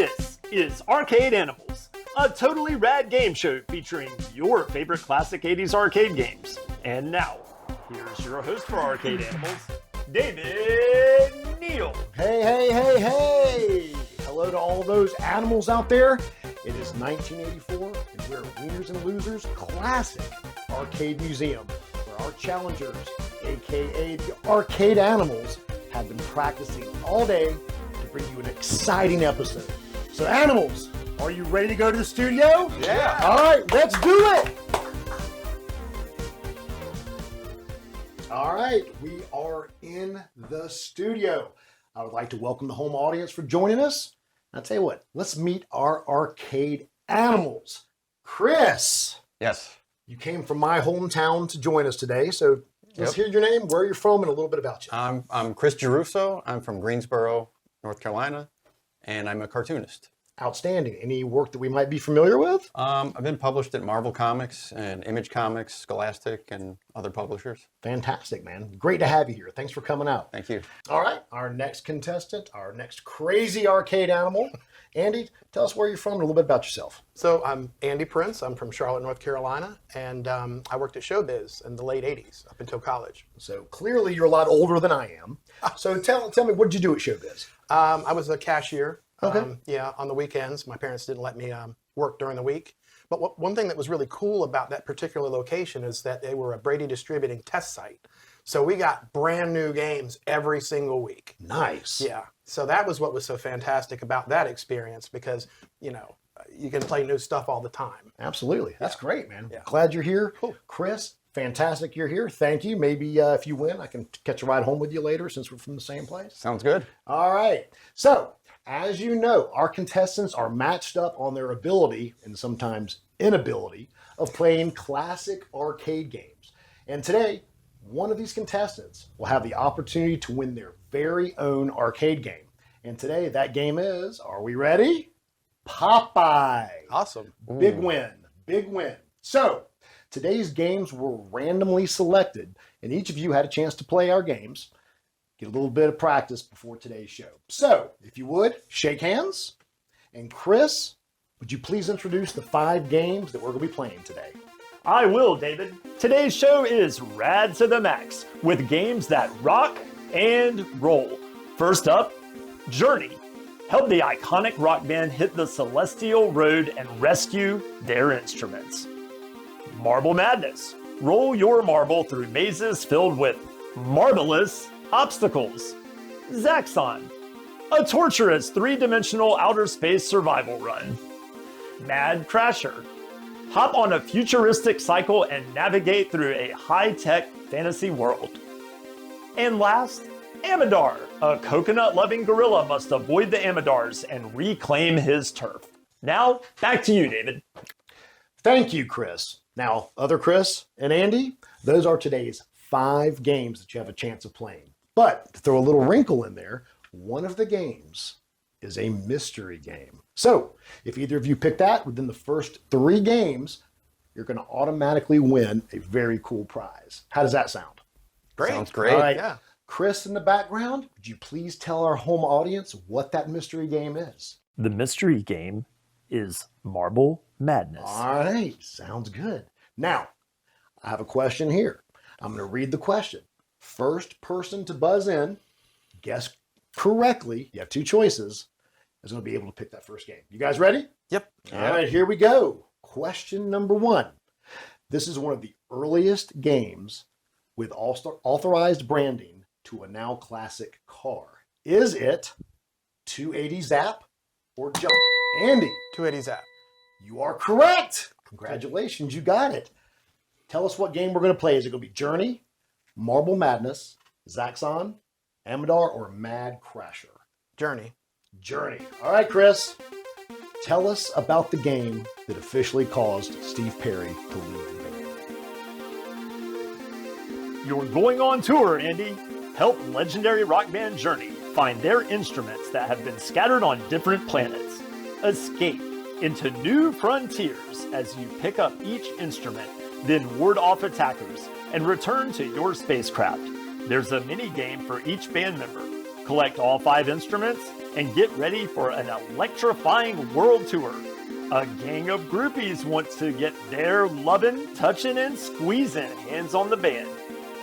This is Arcade Animals, a totally rad game show featuring your favorite classic 80s arcade games. And now, here's your host for Arcade Animals, David Neal. Hey. Hello to all those animals out there. It is 1984, and we're at Wieners Losers Classic Arcade Museum, where our challengers, aka the Arcade Animals, have been practicing all day to bring you an exciting episode. So animals, are you ready to go to the studio? Yeah. All right, let's do it. All right, we are in the studio. I would like to welcome the home audience for joining us. I'll tell you what, let's meet our arcade animals. Chris. Yes. You came from my hometown to join us today, so let's hear your name, where you're from, and a little bit about you. I'm Chris Giarusso. I'm from Greensboro, North Carolina, and I'm a cartoonist. Outstanding. Any work that we might be familiar with? I've been published at Marvel Comics and Image Comics, Scholastic, and other publishers. Fantastic, man. Great to have you here. Thanks for coming out. Thank you. All right, our next contestant, our next crazy arcade animal. Andy, tell us where you're from and a little bit about yourself. So I'm Andy Prince. I'm from Charlotte, North Carolina, and I worked at Showbiz in the late 80s up until college. So clearly you're a lot older than I am. So tell me, what did you do at Showbiz? I was a cashier. Okay. On the weekends. My parents didn't let me work during the week. But one thing that was really cool about that particular location is that they were a Brady Distributing test site. So we got brand new games every single week. Nice. Yeah. So that was what was so fantastic about that experience because, you can play new stuff all the time. Absolutely. That's great, man. Yeah. Glad you're here. Cool. Chris, fantastic you're here. Thank you. Maybe if you win, I can catch a ride home with you later since we're from the same place. Sounds good. All right. So, as you know, our contestants are matched up on their ability and sometimes inability of playing classic arcade games. And today, one of these contestants will have the opportunity to win their very own arcade game. And today, that game is, are we ready? Popeye. Awesome. Big win. So, today's games were randomly selected, and each of you had a chance to play our games. Get a little bit of practice before today's show. So, if you would, shake hands. And Chris, would you please introduce the 5 games that we're going to be playing today? I will, David. Today's show is rad to the max with games that rock and roll. First up, Journey. Help the iconic rock band hit the celestial road and rescue their instruments. Marble Madness. Roll your marble through mazes filled with marvelous obstacles. Zaxxon. A torturous 3-dimensional outer space survival run. Mad Crasher. Hop on a futuristic cycle and navigate through a high-tech fantasy world. And last, Amidar. A coconut-loving gorilla must avoid the Amidars and reclaim his turf. Now, back to you, David. Thank you, Chris. Now, other Chris and Andy, those are today's 5 games that you have a chance of playing. But to throw a little wrinkle in there, one of the games is a mystery game. So if either of you pick that within the first 3 games, you're going to automatically win a very cool prize. How does that sound? Great. Sounds great. All right. Yeah. Chris in the background, would you please tell our home audience what that mystery game is? The mystery game is Marble Madness. All right. Sounds good. Now, I have a question here. I'm going to read the question. First person to buzz in, guess correctly, you have 2 choices, is going to be able to pick that first game. You guys ready? Yep. All right, here we go. Question number 1. This is one of the earliest games with authorized branding to a now classic car. Is it 280 Zap or Jump? Andy, 280 Zap. you are correct. Congratulations, you got it. Tell us what game we're going to play. Is it going to be Journey, Marble Madness, Zaxxon, Amidar, or Mad Crasher? Journey. Journey. All right, Chris. Tell us about the game that officially caused Steve Perry to leave the band. You're going on tour, Andy. Help legendary rock band Journey find their instruments that have been scattered on different planets. Escape into new frontiers as you pick up each instrument, then ward off attackers and return to your spacecraft. There's a mini game for each band member. Collect all 5 instruments and get ready for an electrifying world tour. A gang of groupies wants to get their lovin', touchin', and squeezin' hands on the band.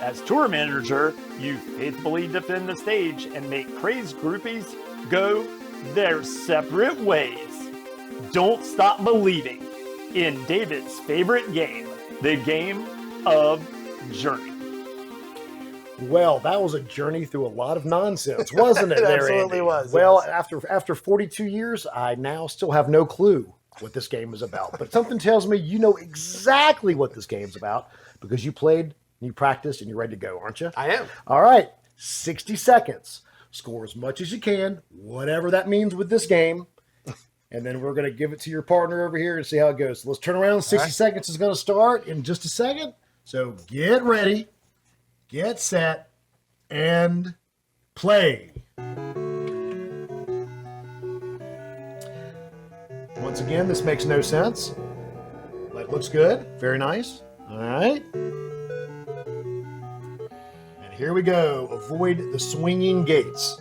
As tour manager, you faithfully defend the stage and make crazed groupies go their separate ways. Don't stop believing in David's favorite game, the game of Journey. Well, that was a journey through a lot of nonsense, wasn't it? It there, absolutely Andy? was, Well, yes. after 42 years, I now still have no clue what this game is about. But something tells me you know exactly what this game's about because you played, you practiced, and you're ready to go, aren't you? I am. All right, 60 seconds. Score as much as you can, whatever that means with this game. And then we're going to give it to your partner over here and see how it goes. So let's turn around. 60 seconds is going to start in just a second. So get ready, get set, and play. Once again, this makes no sense, but it looks good. Very nice. All right. And here we go. Avoid the swinging gates.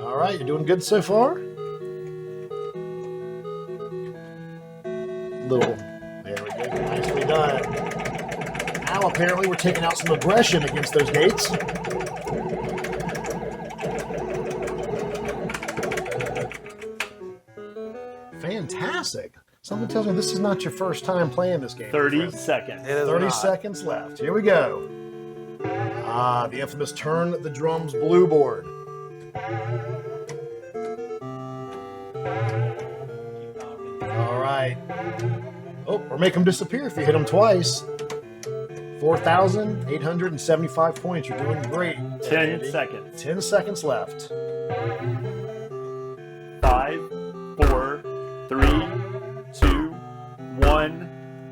All right, you're doing good so far. There we go. Nicely done. Now apparently we're taking out some aggression against those gates. Fantastic. Something tells me this is not your first time playing this game. 30 seconds. It is 30 not. seconds left. Here we go. The infamous turn the drums blue board. All right. Oh, or make them disappear if you hit them twice. 4,875 points. You're doing great. 10 Andy. seconds. 10 seconds left. 5, 4, 3, 2, 1.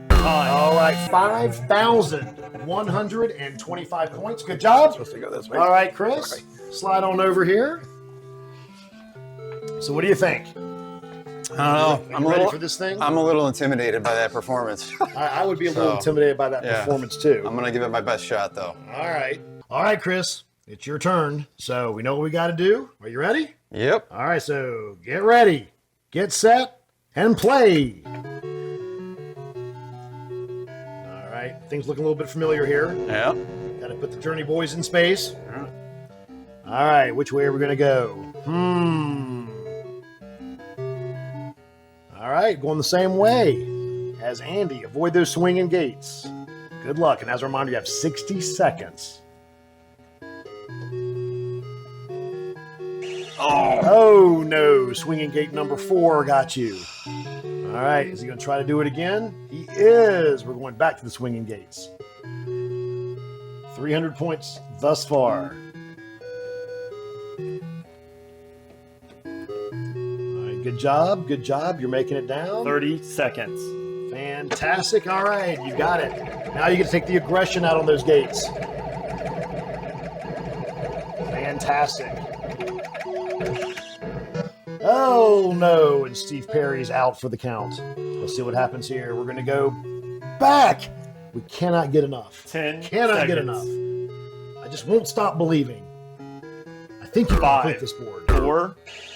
Time. All right, 5,125 points. Good job. Supposed to go this way. All right, Chris, slide on over here. So what do you think? I don't know. Are you ready for this thing? I'm a little intimidated by that performance. I would be a little So, intimidated by that yeah. performance too. I'm gonna give it my best shot, though. All right, Chris, it's your turn. So we know what we got to do. Are you ready? Yep. All right, so get ready, get set, and play. All right, things look a little bit familiar here. Yep. Got to put the Journey Boys in space. All right, which way are we going to go? All right, going the same way as Andy. Avoid those swinging gates. Good luck. And as a reminder, you have 60 seconds. Oh, no. Swinging gate number 4 got you. All right, is he going to try to do it again? He is. We're going back to the swinging gates. 300 points thus far. All right, good job. Good job. You're making it down. 30 seconds. Fantastic. All right, you got it. Now you get to take the aggression out on those gates. Fantastic. Oh, no. And Steve Perry's out for the count. Let's see what happens here. We're going to go back. We cannot get enough. 10 Cannot get seconds. enough. I just won't stop believing. I think you can 5, complete this board. 4,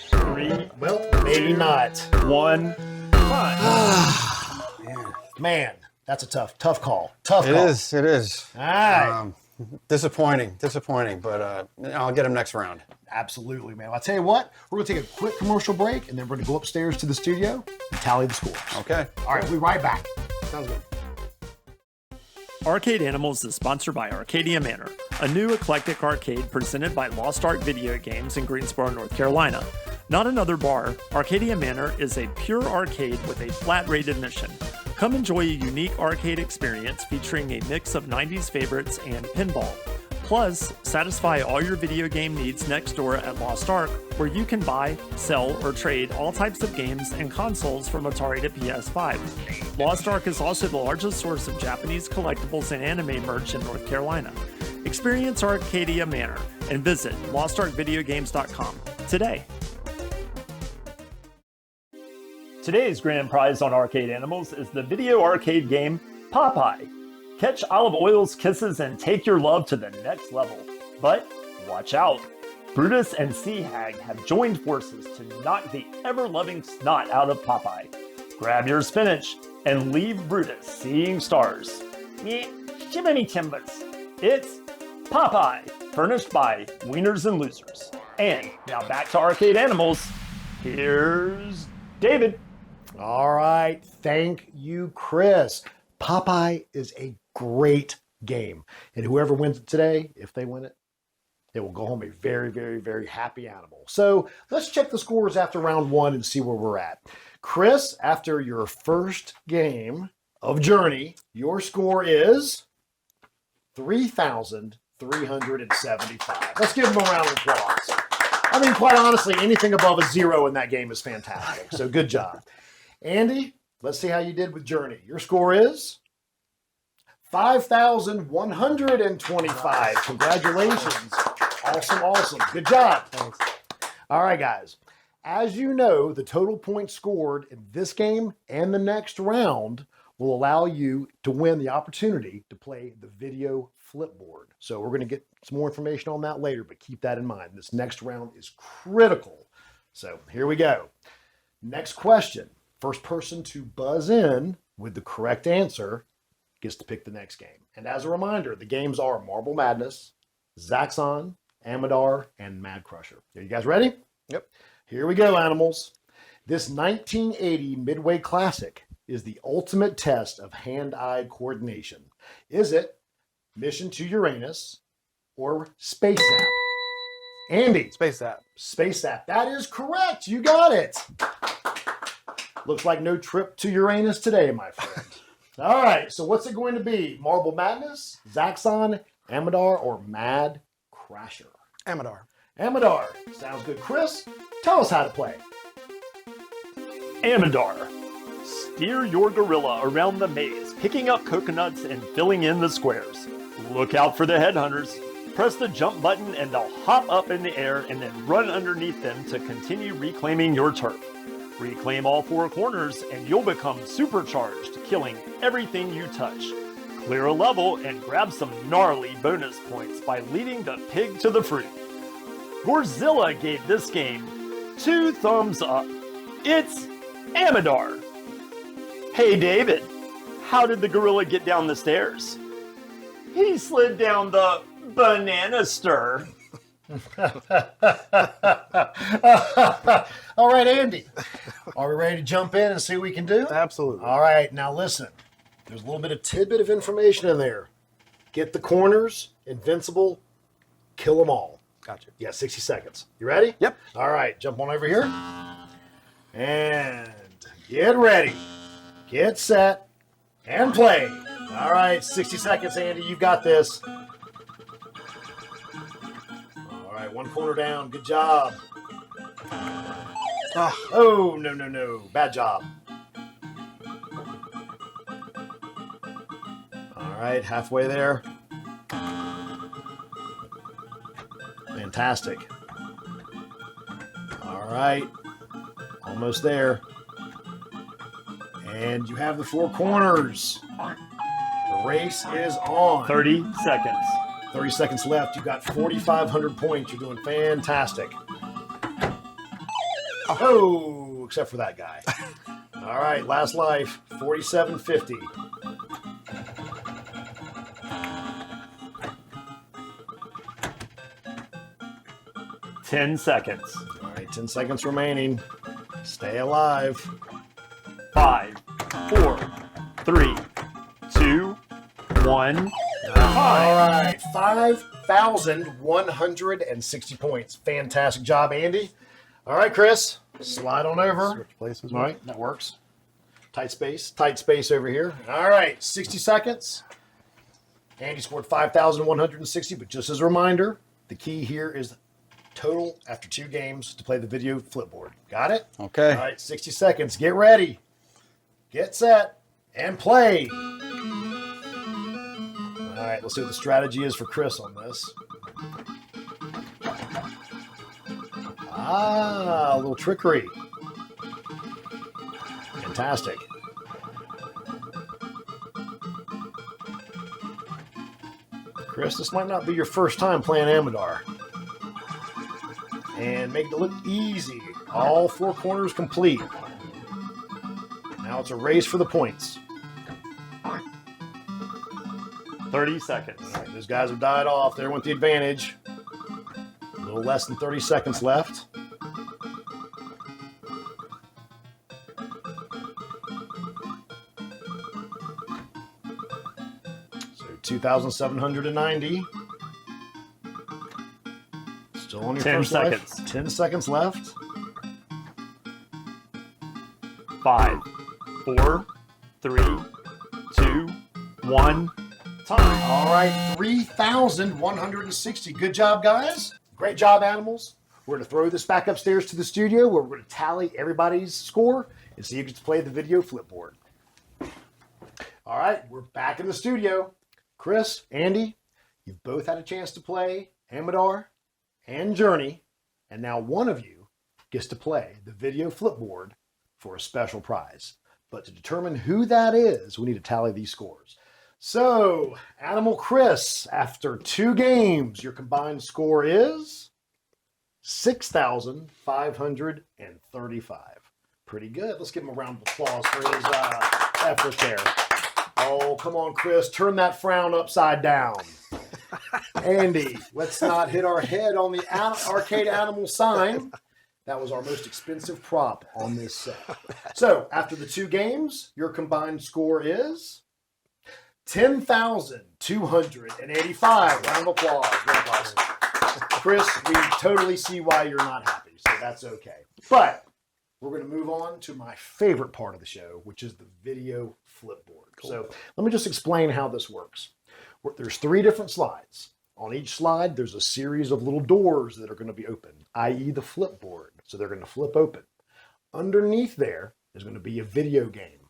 3, Well, maybe not. 1. Time. Man, that's a tough call. Tough It call. is. It is. All right. Disappointing, but I'll get him next round. Absolutely, man. I'll tell you what, we're going to take a quick commercial break, and then we're going to go upstairs to the studio and tally the scores. Okay. All right, we'll be right back. Sounds good. Arcade Animals is sponsored by Arcadia Manor, a new eclectic arcade presented by Lost Ark Video Games in Greensboro, North Carolina. Not another bar, Arcadia Manor is a pure arcade with a flat-rate admission. Come enjoy a unique arcade experience featuring a mix of 90s favorites and pinball. Plus, satisfy all your video game needs next door at Lost Ark, where you can buy, sell, or trade all types of games and consoles from Atari to PS5. Lost Ark is also the largest source of Japanese collectibles and anime merch in North Carolina. Experience Arcadia Manor and visit lostarkvideogames.com today. Today's grand prize on Arcade Animals is the video arcade game Popeye. Catch Olive Oil's kisses and take your love to the next level. But watch out. Brutus and Sea Hag have joined forces to knock the ever-loving snot out of Popeye. Grab your spinach and leave Brutus seeing stars. Yeah, shimminy timbers. It's Popeye, furnished by Wieners and Losers. And now back to Arcade Animals. Here's David. All right, thank you, Chris. Popeye is a great game. And whoever wins it today, if they win it, they will go home a very, very, very happy animal. So let's check the scores after round one and see where we're at. Chris, after your first game of Journey, your score is 3,375. Let's give him a round of applause. I mean, quite honestly, anything above a 0 in that game is fantastic. So good job. Andy, let's see how you did with Journey. Your score is 5,125. Congratulations. Awesome, awesome. Good job. Thanks. All right, guys. As you know, the total points scored in this game and the next round will allow you to win the opportunity to play the video flipboard. So we're going to get some more information on that later, but keep that in mind. This next round is critical. So here we go. Next question. First person to buzz in with the correct answer gets to pick the next game. And as a reminder, the games are Marble Madness, Zaxxon, Amidar, and Mad Crusher. Are you guys ready? Yep. Here we go, animals. This 1980 Midway Classic is the ultimate test of hand-eye coordination. Is it Mission to Uranus or Space Zap? Andy. Space Zap. Space Zap. That is correct. You got it. Looks like no trip to Uranus today, my friend. All right, so what's it going to be? Marble Madness, Zaxxon, Amidar, or Mad Crasher? Amidar. Amidar. Sounds good. Chris, tell us how to play. Amidar. Steer your gorilla around the maze, picking up coconuts and filling in the squares. Look out for the headhunters. Press the jump button and they'll hop up in the air and then run underneath them to continue reclaiming your turf. Reclaim all 4 corners and you'll become supercharged, killing everything you touch. Clear a level and grab some gnarly bonus points by leading the pig to the fruit. Gorzilla gave this game 2 thumbs up. It's Amidar. Hey David, how did the gorilla get down the stairs? He slid down the banana stir. All right, Andy. Are we ready to jump in and see what we can do? Absolutely. All right, now listen. There's a little bit of tidbit of information in there. Get the corners, invincible, kill them all. Gotcha. Yeah, 60 seconds. You ready? Yep. All right, jump on over here. And get ready. Get set. And play. All right, 60 seconds, Andy. You've got this. All right, one corner down. Good job. Oh, no, no, no. Bad job. All right, halfway there. Fantastic. All right, almost there. And you have the 4 corners. The race is on. 30 seconds. 30 seconds left. You've got 4,500 points. You're doing fantastic. Oh, except for that guy. All right, last life, 4750. 10 seconds. All right, 10 seconds remaining. Stay alive. 5, 4, 3, 2, 1. All right, 5,160 points. Fantastic job, Andy. All right, Chris, slide on over. Switch places. All right, that works. Tight space over here. All right, 60 seconds. Andy scored 5,160, but just as a reminder, the key here is total after 2 games to play the video flipboard. Got it? Okay. All right, 60 seconds. Get ready. Get set and play. All right, let's see what the strategy is for Chris on this. Ah, a little trickery. Fantastic. Chris, this might not be your first time playing Amidar. And make it look easy. All 4 corners complete. Now it's a race for the points. 30 seconds. All right, those guys have died off. There went the advantage. A little less than 30 seconds left. So 2,790. Still on your 10 first life. seconds. 10 seconds left. 5, 4, 3, 2, 1. Time. All right, 3,160. Good job, guys. Great job, animals. We're going to throw this back upstairs to the studio where we're going to tally everybody's score and see who gets to play the video flipboard. All right, we're back in the studio. Chris, Andy, you've both had a chance to play Amidar and Journey, and now one of you gets to play the video flipboard for a special prize. But to determine who that is, we need to tally these scores. So, Animal Chris, after 2 games, your combined score is 6,535. Pretty good. Let's give him a round of applause for his effort there. Oh, come on, Chris. Turn that frown upside down. Andy, let's not hit our head on the arcade animal sign. That was our most expensive prop on this set. So, after the 2 games, your combined score is 10,285. Round of applause. Round of applause. Chris, we totally see why you're not happy, so that's okay. But we're going to move on to my favorite part of the show, which is the video flipboard. Cool. So let me just explain how this works. There's 3 different slides. On each slide, there's a series of little doors that are going to be open, i.e. the flipboard. So they're going to flip open. Underneath there is going to be a video game.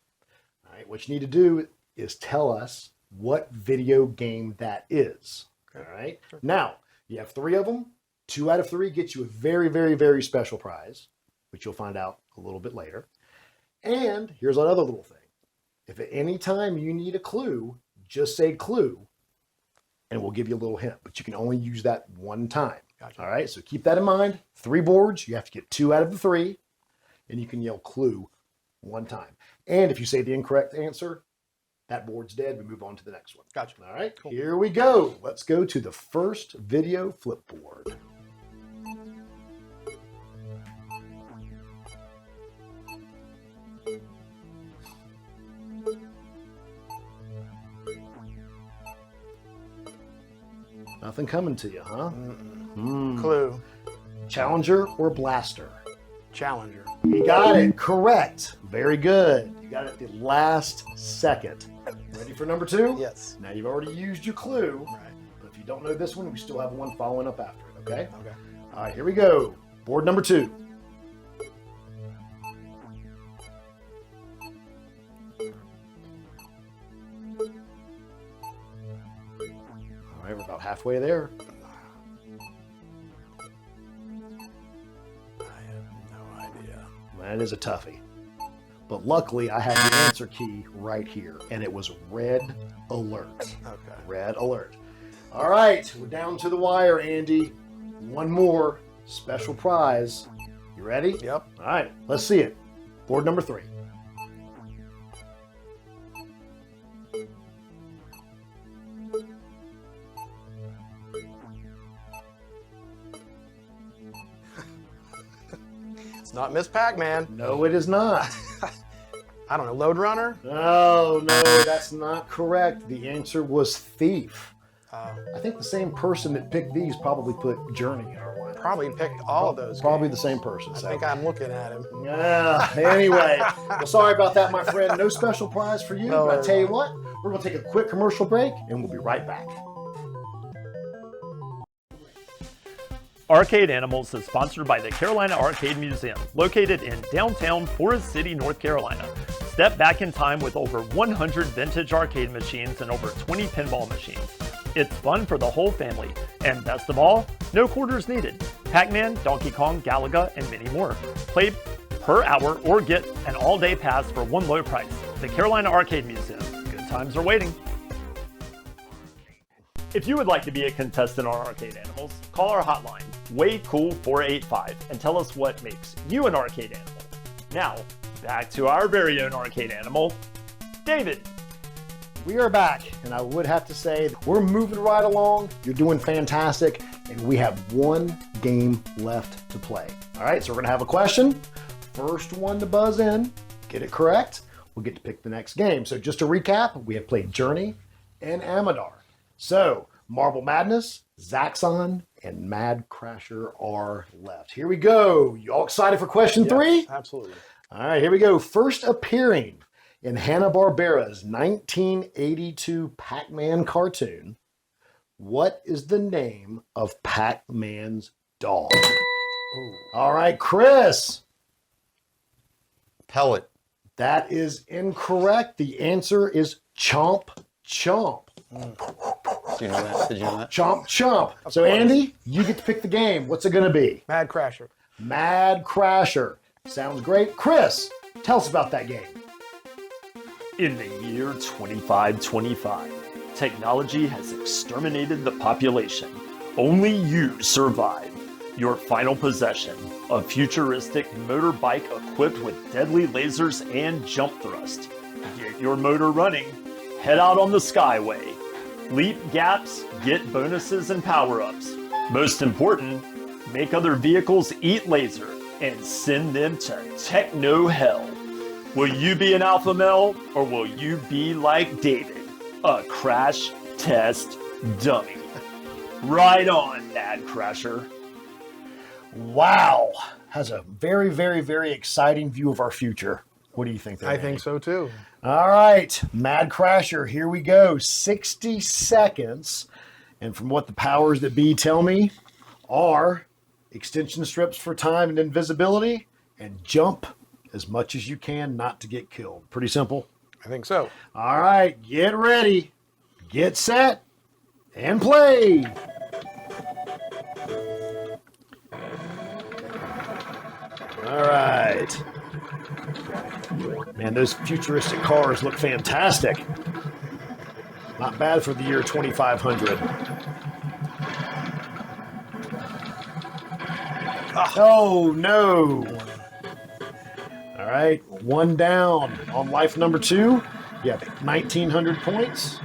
All right, what you need to do is tell us what video game that is. All right. Sure. Now, you have 3 of them. 2 out of 3 gets you a very, very, very special prize, which you'll find out a little bit later. And here's another little thing. If at any time you need a clue, just say clue, and we'll give you a little hint. But you can only use that 1 time. Gotcha. All right. So keep that in mind. 3 boards. You have to get 2 out of the 3, and you can yell clue 1 time. And if you say the incorrect answer, that board's dead. We move on to the next one. Gotcha. All right, cool. Here we go. Let's go to the first video flipboard. Nothing coming to you, huh? Clue. Challenger or blaster? Challenger. You got it. Correct. Very good. You got it at the last second. Ready for number 2? Yes. Now you've already used your clue. Right. But if you don't know this one, we still have one following up after it, okay? Okay. All right, here we go. Board number 2. All right, we're about halfway there. I have no idea. That is a toughie. But luckily, I have the answer key right here, and it was red alert. Okay. Red alert. All right, we're down to the wire, Andy. One more special prize. You ready? Yep. All right, let's see it. Board number 3. It's not Miss Pac-Man. No, it is not. I don't know. Load Runner? No, that's not correct. The answer was Thief. I think the same person that picked these probably put Journey in our one. Probably picked all of those. Probably games. the same person. I think I'm looking at him. Yeah. Anyway, well, sorry about that, my friend. No special prize for you. No, But I tell you what, we're going to take a quick commercial break, and we'll be right back. Arcade Animals is sponsored by the Carolina Arcade Museum, located in downtown Forest City, North Carolina. Step back in time with over 100 vintage arcade machines and over 20 pinball machines. It's fun for the whole family, and best of all, no quarters needed. Pac-Man, Donkey Kong, Galaga, and many more. Play per hour or get an all-day pass for one low price. The Carolina Arcade Museum. Good times are waiting. If you would like to be a contestant on Arcade Animals, call our hotline, WayCool485, and tell us what makes you an arcade animal. Now, back to our very own arcade animal, David. We are back, and I would have to say we're moving right along. You're doing fantastic, and we have one game left to play. All right, so we're gonna have a question. First one to buzz in, get it correct, we'll get to pick the next game. So just to recap, we have played Journey and Amidar. So Marble Madness, Zaxxon, and Mad Crasher are left. Here we go. You all excited for question three? Absolutely. All right, here we go. First appearing in Hanna-Barbera's 1982 Pac-Man cartoon, what is the name of Pac-Man's dog? All right, Chris. Pellet. That is incorrect. The answer is Chomp Chomp. Do you know that? Did you know that? Chomp Chomp. So Andy, you get to pick the game. What's it going to be? Mad Crasher. Mad Crasher. Sounds great. Chris, tell us about that game. In the year 2525, technology has exterminated the population. Only you survive. Your final possession, a futuristic motorbike equipped with deadly lasers and jump thrust. Get your motor running, head out on the Skyway. Leap gaps, get bonuses and power-ups. Most important, make other vehicles eat laser and send them to techno hell. Will you be an alpha male, or will you be like David, a crash test dummy? Right on, Mad Crasher. Wow. Has a very, very, very exciting view of our future. What do you think there, I Andy? think so too. All right, Mad Crasher, here we go. 60 seconds. And from what the powers that be tell me are extension strips for time and invisibility, and jump as much as you can not to get killed. Pretty simple. I think so. All right, get ready, get set, and play. All right. Man, those futuristic cars look fantastic. Not bad for the year 2500. Oh, no. All right, one down. On life number two, you have 1,900 points.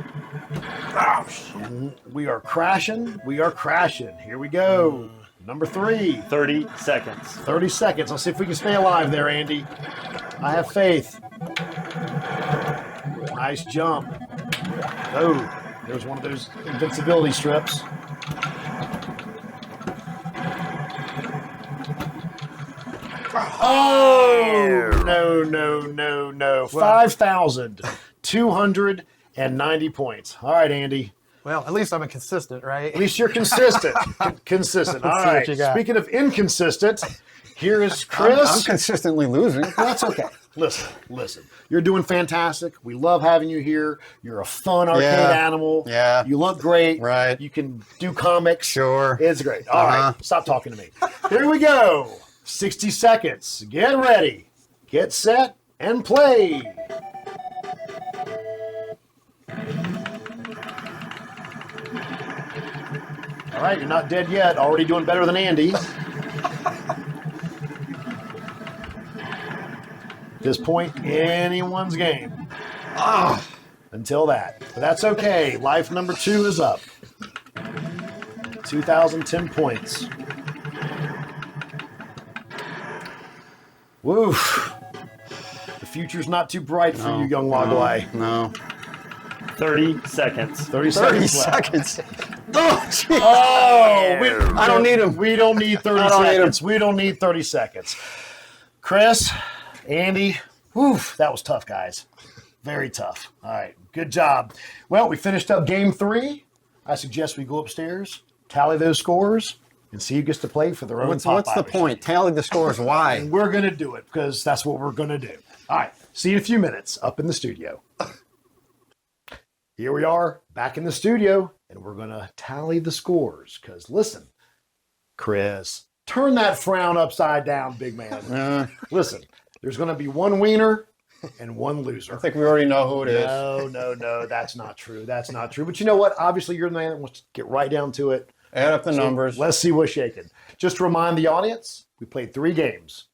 And we are crashing. We are crashing. Here we go. Number three. 30 seconds. 30 seconds. Let's see if we can stay alive there, Andy. I have faith. Nice jump. Oh, there's one of those invincibility strips. Oh, no. 5,290 points. All right, Andy. Well, at least I'm a consistent, right? At least you're consistent. Consistent. All Let's see what right. you got. Speaking of inconsistent, here is Chris. I'm consistently losing. That's okay. Listen. You're doing fantastic. We love having you here. You're a fun arcade animal. Yeah. You look great. Right. You can do comics. Sure. It's great. All right. Stop talking to me. Here we go. 60 seconds. Get ready. Get set and play. All right, you're not dead yet. Already doing better than Andy. At this point, anyone's game. Until that. But that's okay. Life number two is up. 2,010 points. Woof. The future's not too bright for you, young Woggleye. No. 30 seconds. 30 30 seconds left. seconds. Oh, jeez. Oh, I don't need them. We don't need 30 I don't need 'em. seconds. We don't need 30 seconds. Chris, Andy, woof, that was tough, guys. Very tough. All right, good job. Well, we finished up game three. I suggest we go upstairs, tally those scores, and see who gets to play for their own What's top the Irish. point? Tally the scores. Why? We're going to do it because that's what we're going to do. All right, see you in a few minutes up in the studio. Here we are back in the studio, and we're going to tally the scores because listen, Chris, turn that frown upside down, big man. Listen, there's going to be one wiener and one loser. I think we already know who it is. No, that's not true. That's not true. But you know what? Obviously, you're the man that wants to get right down to it. Add up the numbers. Let's see what's shaking. Just to remind the audience, we played 3 games.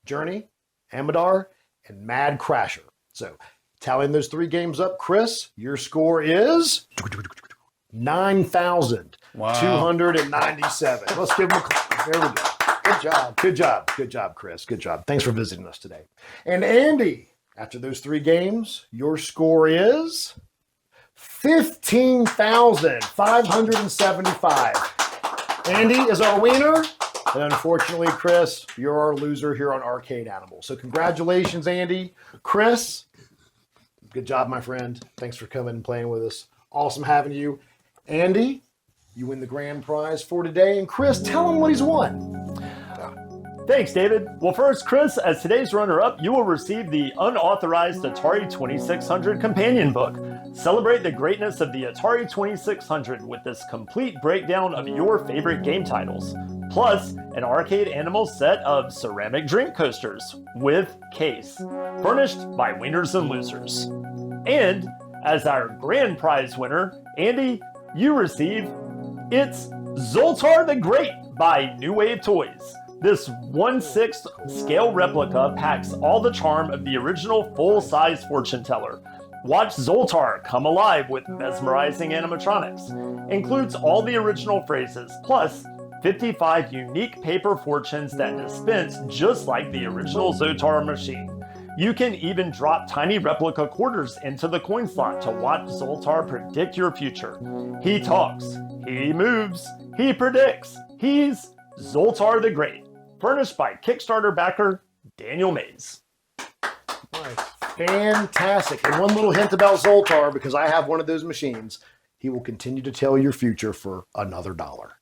Journey, Amidar, and Mad Crasher. So, tallying those 3 games up, Chris, your score is 9,297. Let's give him a clap. There we go. Good job. Good job. Good job, Chris. Good job. Thanks for visiting us today. And Andy, after those 3 games, your score is 15,575. Andy is our winner. And unfortunately, Chris, you're our loser here on Arcade Animals. So congratulations, Andy. Chris, good job, my friend. Thanks for coming and playing with us. Awesome having you. Andy, you win the grand prize for today. And Chris, tell him what he's won. Thanks, David. Well, first, Chris, as today's runner-up, you will receive the unauthorized Atari 2600 companion book. Celebrate the greatness of the Atari 2600 with this complete breakdown of your favorite game titles. Plus, an Arcade Animals set of ceramic drink coasters with case, furnished by Wieners and Losers. And, as our grand prize winner, Andy, you receive It's Zoltar the Great by New Wave Toys. This 1/6 scale replica packs all the charm of the original full-size fortune teller. Watch Zoltar come alive with mesmerizing animatronics. Includes all the original phrases, plus 55 unique paper fortunes that dispense just like the original Zoltar machine. You can even drop tiny replica quarters into the coin slot to watch Zoltar predict your future. He talks, he moves, he predicts. He's Zoltar the Great. Furnished by Kickstarter backer Daniel Mays. Nice. Fantastic. And one little hint about Zoltar, because I have one of those machines, he will continue to tell your future for another $1.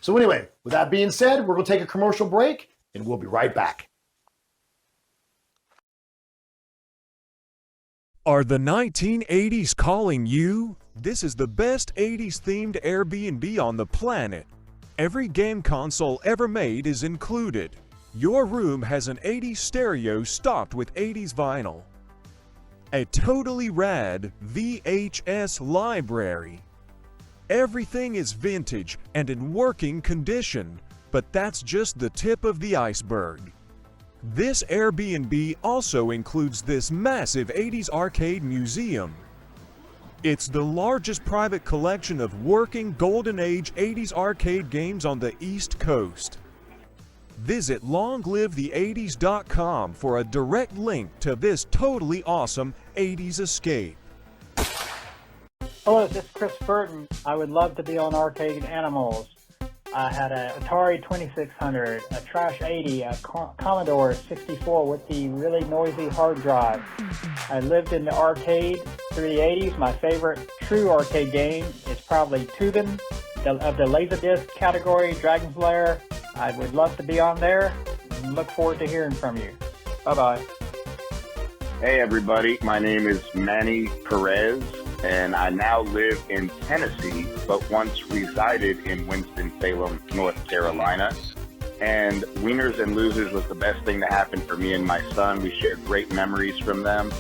So anyway, with that being said, we're going to take a commercial break, and we'll be right back. Are the 1980s calling you? This is the best 80s themed Airbnb on the planet. Every game console ever made is included. Your room has an 80s stereo stocked with 80s vinyl. A totally rad VHS library. Everything is vintage and in working condition, but that's just the tip of the iceberg. This Airbnb also includes this massive 80s arcade museum. It's the largest private collection of working Golden Age 80s arcade games on the East Coast. Visit longlivetheeighties.com for a direct link to this totally awesome 80s escape. Hello, this is Chris Burton. I would love to be on Arcade Animals. I had an Atari 2600, a Trash 80, a Commodore 64 with the really noisy hard drive. I lived in the arcade through the 80s. My favorite true arcade game is probably Tubin, of the Laserdisc category, Dragon's Lair. I would love to be on there and look forward to hearing from you. Bye-bye. Hey everybody, my name is Manny Perez, and I now live in Tennessee, but once resided in Winston-Salem, North Carolina. And Wieners and Losers was the best thing to happen for me and my son. We shared great memories from them,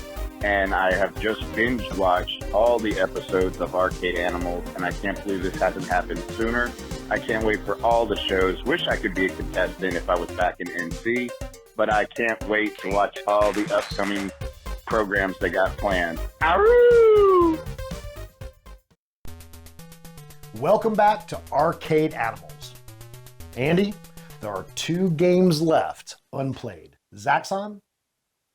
and I have just binge watched all the episodes of Arcade Animals, and I can't believe this hasn't happened sooner. I can't wait for all the shows. Wish I could be a contestant if I was back in NC, but I can't wait to watch all the upcoming programs they got planned. Aroo! Welcome back to Arcade Animals. Andy, there are 2 games left unplayed, Zaxxon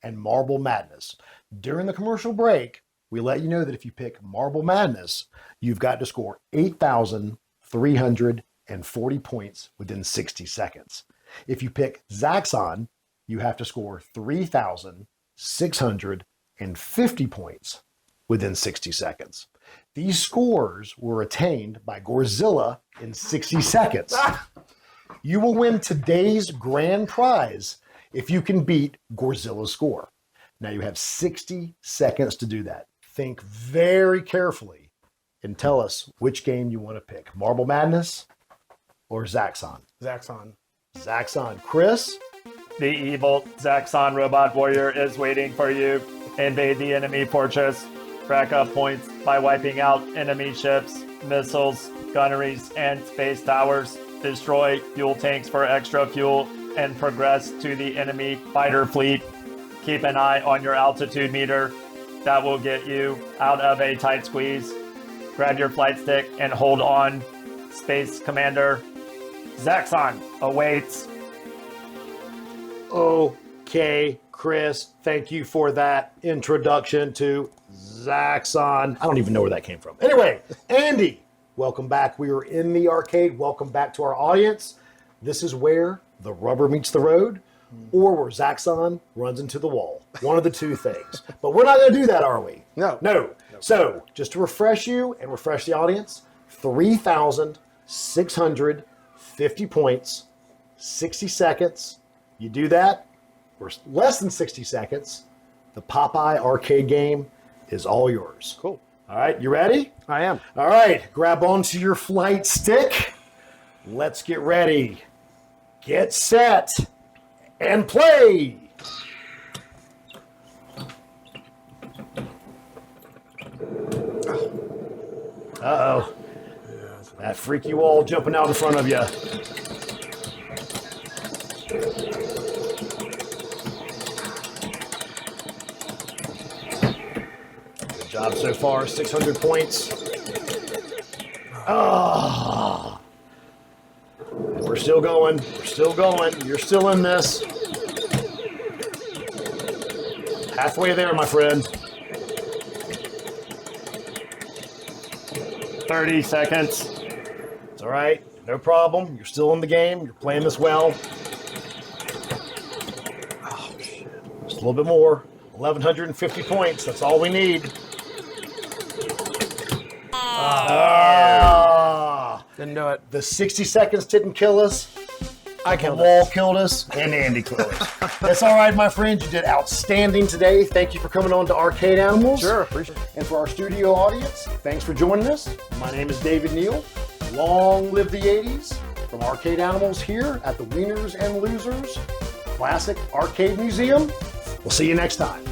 and Marble Madness. During the commercial break, we let you know that if you pick Marble Madness, you've got to score 8,340 points within 60 seconds. If you pick Zaxxon, you have to score 3,650 points within 60 seconds. These scores were attained by Gorzilla in 60 seconds. You will win today's grand prize if you can beat Gorzilla's score. Now you have 60 seconds to do that. Think very carefully and tell us which game you want to pick, Marble Madness or Zaxxon. Zaxxon. Zaxxon. Chris? The evil Zaxxon robot warrior is waiting for you. Invade the enemy fortress. Rack up points by wiping out enemy ships, missiles, gunneries, and space towers. Destroy fuel tanks for extra fuel and progress to the enemy fighter fleet. Keep an eye on your altitude meter. That will get you out of a tight squeeze. Grab your flight stick and hold on. Space Commander Zaxxon awaits. Okay, Chris, thank you for that introduction to Zaxxon. I don't even know where that came from. Anyway, Andy, welcome back. We are in the arcade. Welcome back to our audience. This is where the rubber meets the road, or where Zaxxon runs into the wall. One of the two things. But we're not going to do that, are we? No. So, just to refresh you and refresh the audience, 3,650 points, 60 seconds. You do that, or less than 60 seconds, the Popeye arcade game is all yours. Cool. All right, you ready? I am. All right, grab onto your flight stick. Let's get ready. Get set and play. Uh-oh. That freaky wall jumping out in front of you. Good job so far, 600 points. Oh. We're still going. We're still going. You're still in this. Halfway there, my friend. 30 seconds. It's all right. No problem. You're still in the game. You're playing this well. Oh, shit. Just a little bit more. 1,150 points. That's all we need. Didn't do it. The 60 seconds didn't kill us. The wall killed us, and Andy killed us. That's all right, my friends. You did outstanding today. Thank you for coming on to Arcade Animals. Sure, appreciate it. And for our studio audience, thanks for joining us. My name is David Neal. Long live the 80s. From Arcade Animals here at the Wieners and Losers Classic Arcade Museum. We'll see you next time.